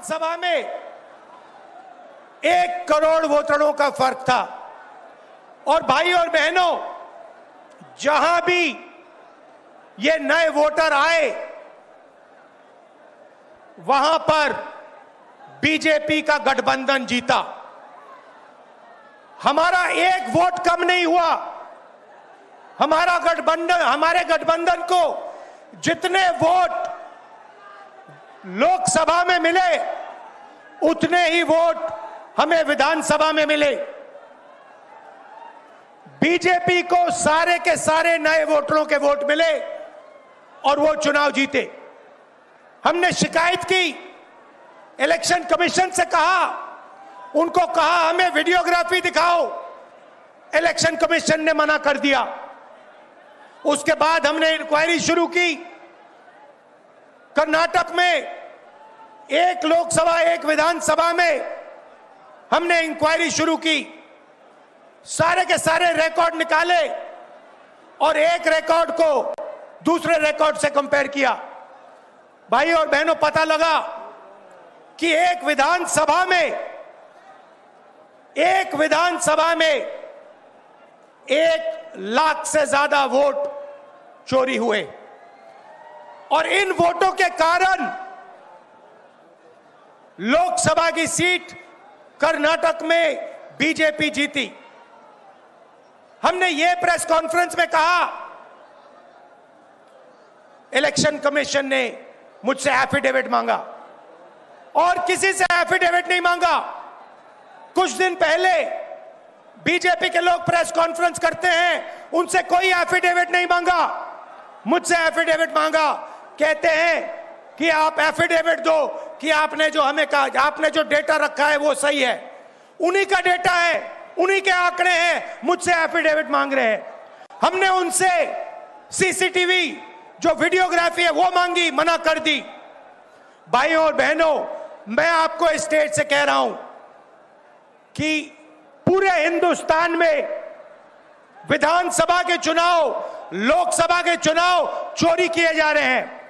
विधानसभा में 1 करोड़ वोटरों का फर्क था। और भाई और बहनों, जहां भी ये नए वोटर आए वहां पर बीजेपी का गठबंधन जीता। हमारा 1 वोट कम नहीं हुआ। हमारे गठबंधन को जितने वोट लोकसभा में मिले उतने ही वोट हमें विधानसभा में मिले। बीजेपी को सारे के सारे नए वोटरों के वोट मिले और वो चुनाव जीते। हमने शिकायत की, इलेक्शन कमीशन से कहा, उनको कहा हमें वीडियोग्राफी दिखाओ, इलेक्शन कमीशन ने मना कर दिया। उसके बाद हमने इंक्वायरी शुरू की। कर्नाटक में 1 लोकसभा 1 विधानसभा में हमने इंक्वायरी शुरू की, सारे के सारे रिकॉर्ड निकाले और एक रिकॉर्ड को दूसरे रिकॉर्ड से कंपेयर किया। भाई और बहनों, पता लगा कि एक विधानसभा में 1 लाख से ज्यादा वोट चोरी हुए और इन वोटों के कारण लोकसभा की सीट कर्नाटक में बीजेपी जीती। हमने ये प्रेस कॉन्फ्रेंस में कहा, इलेक्शन कमीशन ने मुझसे एफिडेविट मांगा और किसी से एफिडेविट नहीं मांगा। कुछ दिन पहले बीजेपी के लोग प्रेस कॉन्फ्रेंस करते हैं, उनसे कोई एफिडेविट नहीं मांगा, मुझसे एफिडेविट मांगा। कहते हैं कि आप एफिडेविट दो कि आपने जो हमें कहा, आपने जो डेटा रखा है वो सही है। उन्हीं का डेटा है, उन्हीं के आंकड़े हैं, मुझसे एफिडेविट मांग रहे हैं। हमने उनसे सीसीटीवी जो वीडियोग्राफी है वो मांगी, मना कर दी। भाइयों और बहनों, मैं आपको इस स्टेज से कह रहा हूं कि पूरे हिंदुस्तान में विधानसभा के चुनाव, लोकसभा के चुनाव चोरी किए जा रहे हैं।